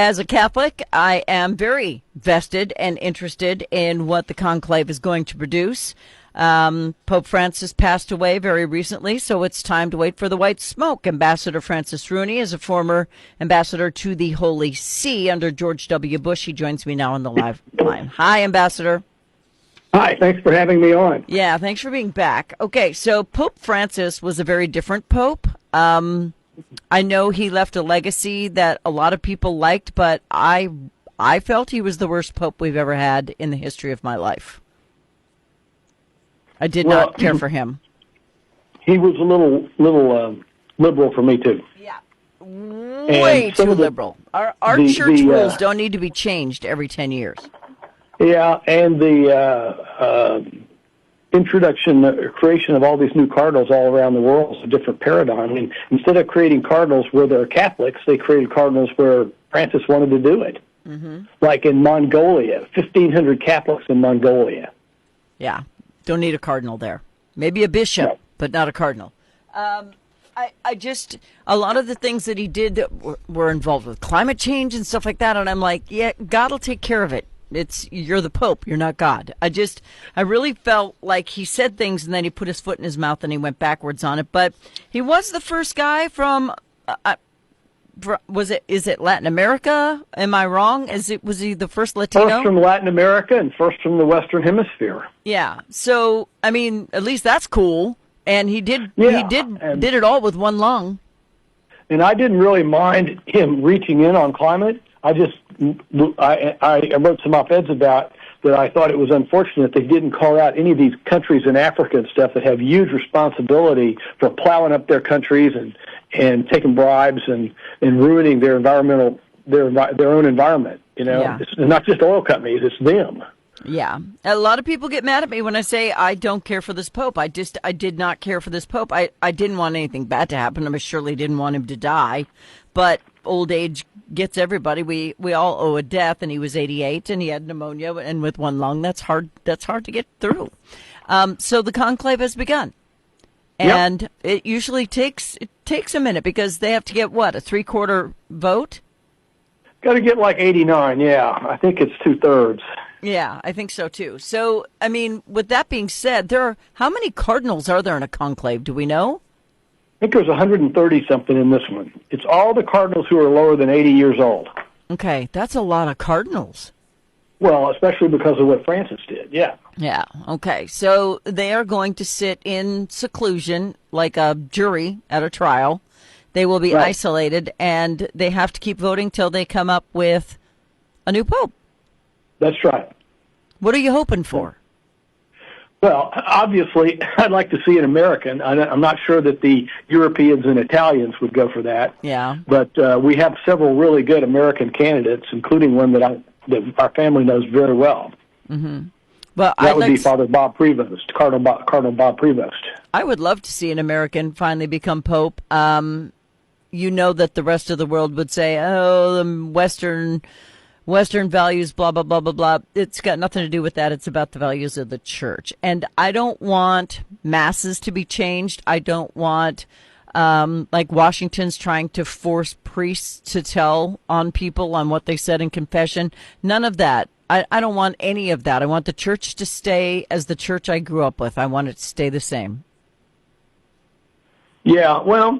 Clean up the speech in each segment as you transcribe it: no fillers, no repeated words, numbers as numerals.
As a Catholic, I am very vested and interested in what the conclave is going to produce. Pope Francis passed away very recently, so it's time to wait for the white smoke. Ambassador Francis Rooney is a former ambassador to the Holy See under George W. Bush. He joins me now on the live line. Hi, Ambassador. Hi, thanks for having me on. Yeah, thanks for being back. Okay, so Pope Francis was a very different pope. I know he left a legacy that a lot of people liked, but I felt he was the worst pope we've ever had in the history of my life. I did not care for him. He was a little liberal for me too. Yeah, way too liberal. Our church rules don't need to be changed every 10 years. Yeah, and the creation of all these new cardinals all around the world is a different paradigm. I mean, instead of creating cardinals where they're Catholics, they created cardinals where Francis wanted to do it. Mm-hmm. Like in Mongolia, 1,500 Catholics in Mongolia. Yeah, don't need a cardinal there. Maybe a bishop, but not a cardinal. I just, a lot of the things that he did that were involved with climate change and stuff like that, and I'm like, yeah, God will take care of it. You're the Pope, you're not God. I really felt like he said things and then he put his foot in his mouth and he went backwards on it. But he was the first guy from, is it Latin America? Am I wrong? Was he the first Latino? First from Latin America and first from the Western Hemisphere. Yeah. So, I mean, at least that's cool. And he did it all with one lung. And I didn't really mind him reaching in on climate. I wrote some op-eds about that. I thought it was unfortunate they didn't call out any of these countries in Africa and stuff that have huge responsibility for plowing up their countries and taking bribes and ruining their their own environment. You know, yeah. It's not just oil companies; it's them. Yeah. A lot of people get mad at me when I say I don't care for this Pope. I did not care for this Pope. I didn't want anything bad to happen. I surely didn't want him to die, but old age gets everybody. We all owe a death, and he was 88 and he had pneumonia and with one lung. That's hard to get through. So the conclave has begun. And It usually takes a minute because they have to get what, a 3/4 vote? Got to get like 89. Yeah. I think it's 2/3. Yeah, I think so too. So, I mean, with that being said, how many cardinals are there in a conclave? Do we know? I think there's 130 something in this one. It's all the cardinals who are lower than 80 years old. Okay, that's a lot of cardinals. Well, especially because of what Francis did, yeah. Yeah, okay. So they are going to sit in seclusion like a jury at a trial. They will be isolated, and they have to keep voting till they come up with a new pope. That's right. What are you hoping for? Well, obviously, I'd like to see an American. I'm not sure that the Europeans and Italians would go for that. Yeah. But we have several really good American candidates, including one that our family knows very well. Mm-hmm. Well, that would be Father Bob Prevost, Cardinal Bob Prevost. I would love to see an American finally become Pope. You know that the rest of the world would say, oh, the Western values, blah, blah, blah, blah, blah. It's got nothing to do with that. It's about the values of the church. And I don't want masses to be changed. I don't want, like Washington's trying to force priests to tell on people on what they said in confession. None of that. I don't want any of that. I want the church to stay as the church I grew up with. I want it to stay the same. Yeah, well,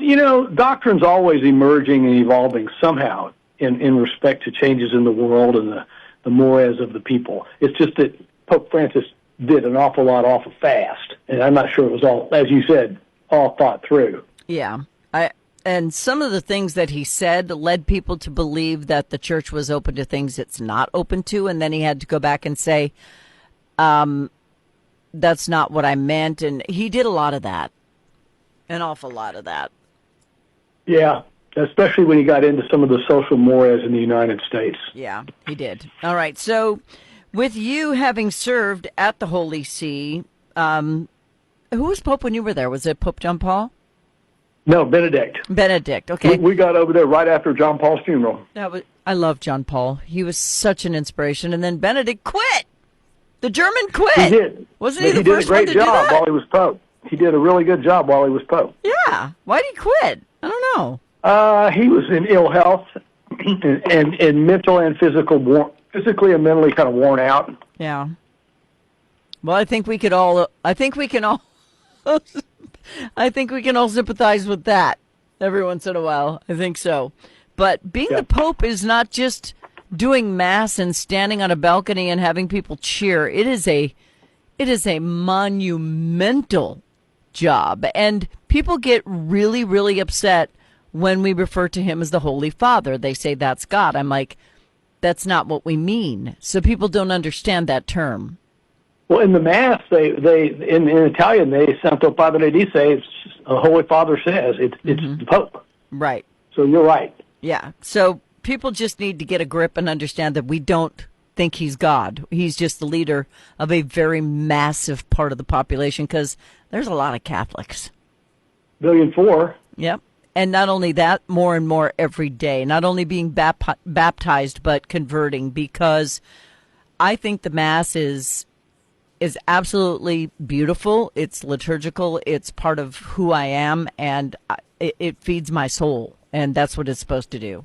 doctrine's always emerging and evolving somehow. In respect to changes in the world and the mores of the people. It's just that Pope Francis did an awful lot awful fast, and I'm not sure it was all, as you said, all thought through. Yeah. And some of the things that he said led people to believe that the church was open to things it's not open to, and then he had to go back and say, that's not what I meant, and he did a lot of that, an awful lot of that. Yeah. Especially when he got into some of the social mores in the United States. Yeah, he did. All right. So with you having served at the Holy See, who was Pope when you were there? Was it Pope John Paul? No, Benedict. Benedict, okay. We got over there right after John Paul's funeral. I love John Paul. He was such an inspiration. And then Benedict quit. The German quit. He did. Wasn't he the first one to do that? He did a great job while he was Pope. He did a really good job while he was Pope. Yeah. Why did he quit? I don't know. He was in ill health, and mental and physically and mentally kind of worn out. Yeah. Well, I think we could all. I think we can all. I think we can all sympathize with that every once in a while. I think so. But being the Pope is not just doing mass and standing on a balcony and having people cheer. It is a monumental job, and people get really, really upset when we refer to him as the Holy Father. They say that's God. I'm like, that's not what we mean. So people don't understand that term. Well, in the Mass, they in Italian, they Santo Padre dice, it's Holy Father says, it's the Pope. Right. So you're right. Yeah. So people just need to get a grip and understand that we don't think he's God. He's just the leader of a very massive part of the population, because there's a lot of Catholics. 1.4 billion. Yep. And not only that, more and more every day, not only being baptized, but converting, because I think the Mass is absolutely beautiful. It's liturgical. It's part of who I am, and it feeds my soul, and that's what it's supposed to do.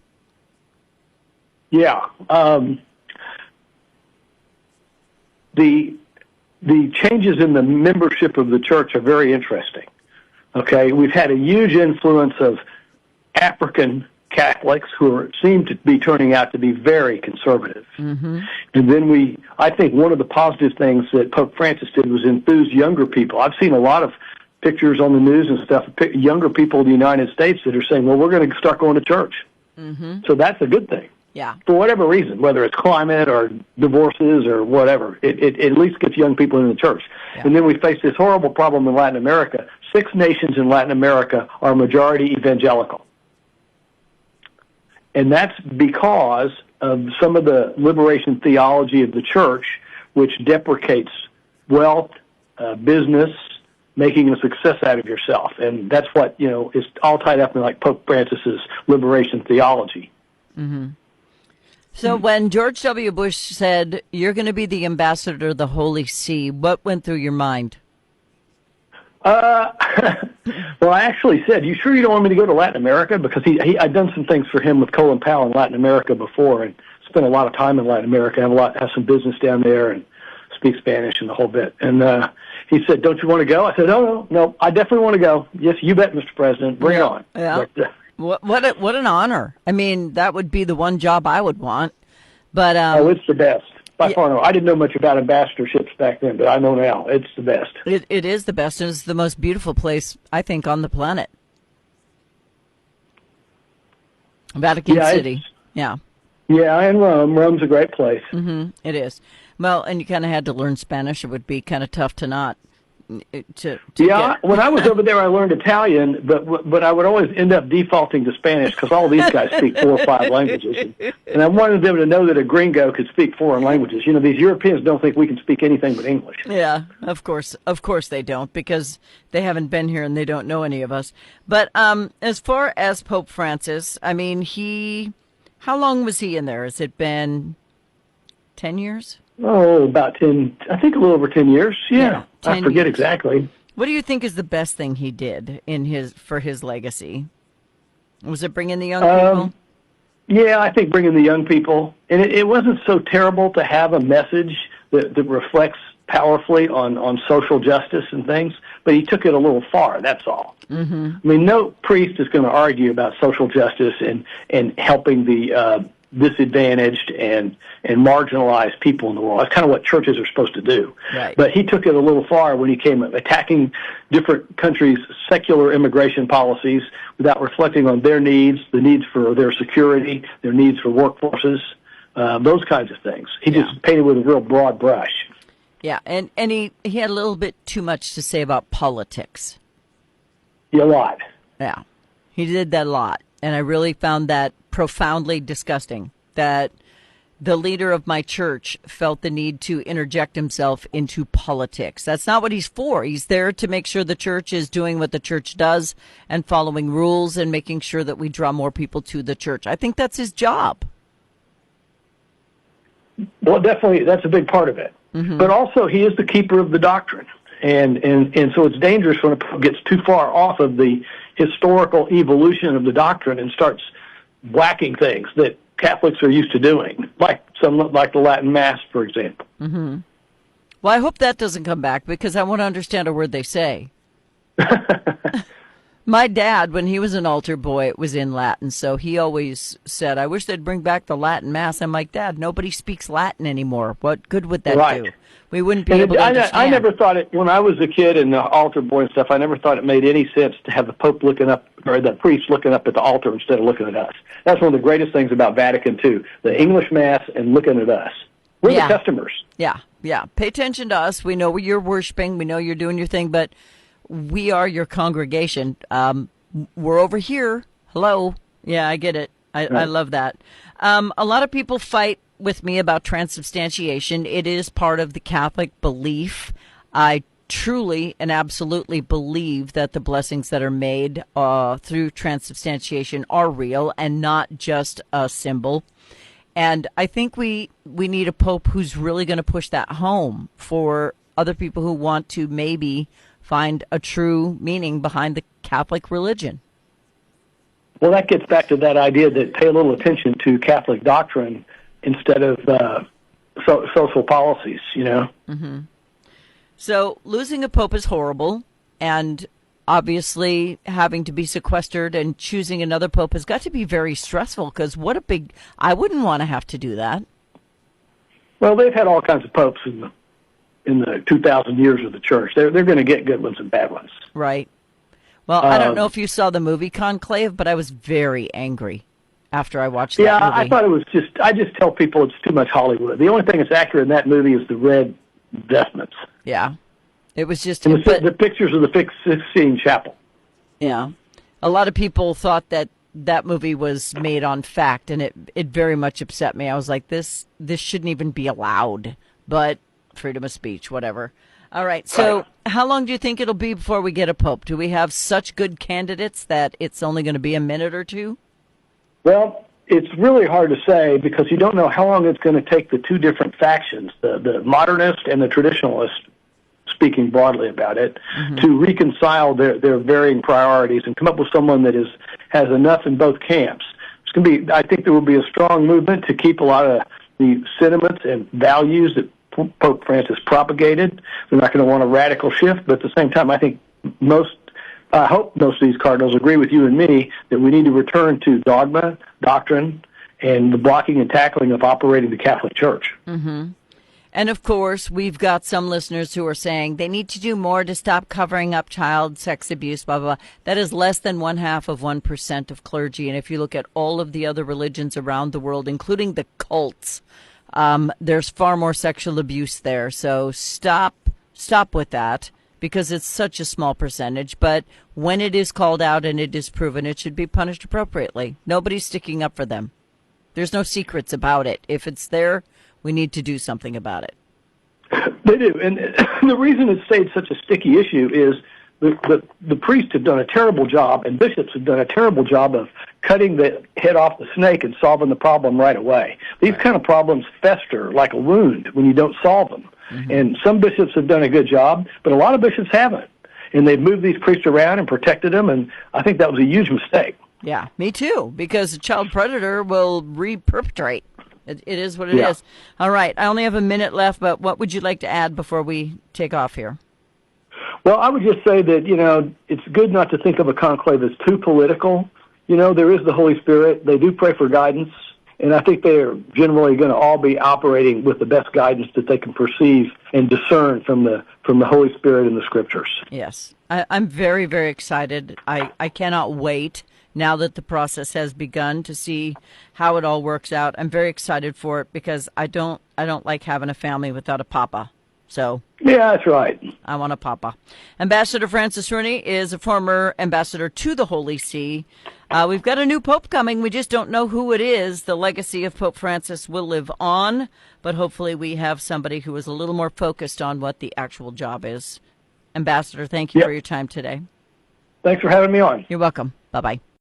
Yeah. The changes in the membership of the church are very interesting. Okay, we've had a huge influence of African Catholics who seem to be turning out to be very conservative. Mm-hmm. And then I think one of the positive things that Pope Francis did was enthuse younger people. I've seen a lot of pictures on the news and stuff, younger people in the United States that are saying, well, we're going to start going to church. Mm-hmm. So that's a good thing. Yeah. For whatever reason, whether it's climate or divorces or whatever, it at least gets young people in the church. Yeah. And then we face this horrible problem in Latin America. 6 nations in Latin America are majority evangelical. And that's because of some of the liberation theology of the church, which deprecates wealth, business, making a success out of yourself. And that's what, is all tied up in like Pope Francis's liberation theology. Mm-hmm. So when George W. Bush said, you're going to be the ambassador of the Holy See, what went through your mind? Well, I actually said, you sure you don't want me to go to Latin America? Because I'd done some things for him with Colin Powell in Latin America before and spent a lot of time in Latin America, have some business down there and speak Spanish and the whole bit. And he said, don't you want to go? I said, no, I definitely want to go. Yes, you bet, Mr. President. Bring it on. Yeah. But, what an honor. I mean, that would be the one job I would want. But it's the best. By far, no. I didn't know much about ambassadorships back then, but I know now. It's the best. It is the best, and it's the most beautiful place, I think, on the planet. Vatican City. Yeah. Yeah, and Rome. Rome's a great place. Mm-hmm. It is. Well, and you kind of had to learn Spanish. It would be kind of tough to not. When I was over there, I learned Italian, but I would always end up defaulting to Spanish because all these guys speak 4 or 5 languages, and I wanted them to know that a gringo could speak foreign languages. These Europeans don't think we can speak anything but English. Yeah, of course they don't, because they haven't been here and they don't know any of us. But as far as Pope Francis, I mean, how long was he in there? Has it been 10 years? Oh, about 10, I think a little over 10 years. Yeah, 10 I forget years. Exactly. What do you think is the best thing he did for his legacy? Was it bringing the young people? Yeah, I think bringing the young people. And it wasn't so terrible to have a message that reflects powerfully on social justice and things, but he took it a little far, that's all. Mm-hmm. I mean, no priest is going to argue about social justice and helping the disadvantaged and marginalized people in the world. That's kind of what churches are supposed to do. Right. But he took it a little far when he came attacking different countries' secular immigration policies without reflecting on their needs, the needs for their security, their needs for workforces, those kinds of things. He just painted with a real broad brush. Yeah, and he had a little bit too much to say about politics. Yeah, a lot. Yeah, he did that a lot. And I really found that profoundly disgusting, that the leader of my church felt the need to interject himself into politics. That's not what he's for. He's there to make sure the church is doing what the church does and following rules and making sure that we draw more people to the church. I think that's his job. Well, definitely, that's a big part of it. Mm-hmm. But also, he is the keeper of the doctrine. And so it's dangerous when it gets too far off of the historical evolution of the doctrine and starts whacking things that Catholics are used to doing, like the Latin Mass, for example. Mm-hmm. Well, I hope that doesn't come back because I want to understand a word they say. My dad, when he was an altar boy, it was in Latin, so he always said, I wish they'd bring back the Latin Mass. I'm like, Dad, nobody speaks Latin anymore. What good would that do? We wouldn't be able to understand. I never thought it, when I was a kid and the altar boy and stuff, I never thought it made any sense to have the Pope looking up, or the priest looking up at the altar instead of looking at us. That's one of the greatest things about Vatican II, the English Mass and looking at us. We're the customers. Yeah. Pay attention to us. We know you're worshiping. We know you're doing your thing, but we are your congregation. We're over here. Hello. Yeah, I get it. I love that. A lot of people fight with me about transubstantiation. It is part of the Catholic belief. I truly and absolutely believe that the blessings that are made through transubstantiation are real and not just a symbol. And I think we need a pope who's really going to push that home for other people who want to maybe find a true meaning behind the Catholic religion. Well, that gets back to that idea that pay a little attention to Catholic doctrine instead of social policies, you know? Mm-hmm. So losing a pope is horrible, and obviously having to be sequestered and choosing another pope has got to be very stressful because I wouldn't want to have to do that. Well, they've had all kinds of popes in the 2,000 years of the church. They're going to get good ones and bad ones. Right. Well, I don't know if you saw the movie Conclave, but I was very angry after I watched that movie. Yeah, I thought it was I just tell people it's too much Hollywood. The only thing that's accurate in that movie is the red vestments. Yeah. It was just... And the pictures of the Sistine Chapel. Yeah. A lot of people thought that movie was made on fact, and it very much upset me. I was like, this shouldn't even be allowed. But freedom of speech, whatever. All right. So how long do you think it'll be before we get a pope? Do we have such good candidates that it's only going to be a minute or two? Well, it's really hard to say because you don't know how long it's going to take the two different factions, the modernist and the traditionalist, speaking broadly about it, to reconcile their varying priorities and come up with someone that has enough in both camps. It's going to be, I think there will be a strong movement to keep a lot of the sentiments and values that Pope Francis propagated. They're not going to want a radical shift, but at the same time, I think I hope most of these cardinals agree with you and me that we need to return to dogma, doctrine, and the blocking and tackling of operating the Catholic Church. Mm-hmm. And, of course, we've got some listeners who are saying they need to do more to stop covering up child sex abuse, blah, blah, blah. That is less than 0.5% of clergy. And if you look at all of the other religions around the world, including the cults, there's far more sexual abuse there. So stop with that because it's such a small percentage. But when it is called out and it is proven, it should be punished appropriately. Nobody's sticking up for them. There's no secrets about it. If it's there, we need to do something about it. They do. And the reason it stayed such a sticky issue is the priests have done a terrible job and bishops have done a terrible job of cutting the head off the snake and solving the problem right away. These kind of problems fester like a wound when you don't solve them. Mm-hmm. And some bishops have done a good job, but a lot of bishops haven't. And they've moved these priests around and protected them, and I think that was a huge mistake. Yeah, me too, because a child predator will re-perpetrate. It is what it is. All right, I only have a minute left, but what would you like to add before we take off here? Well, I would just say that, it's good not to think of a conclave as too political. There is the Holy Spirit. They do pray for guidance, and I think they're generally going to all be operating with the best guidance that they can perceive and discern from the Holy Spirit and the Scriptures. Yes, I'm very, very excited. I cannot wait now that the process has begun to see how it all works out. I'm very excited for it because I don't like having a family without a papa. So yeah, that's right. I want a papa. Ambassador Francis Rooney is a former ambassador to the Holy See. We've got a new pope coming. We just don't know who it is. The legacy of Pope Francis will live on, but hopefully we have somebody who is a little more focused on what the actual job is. Ambassador, thank you for your time today. Thanks for having me on. You're welcome. Bye-bye.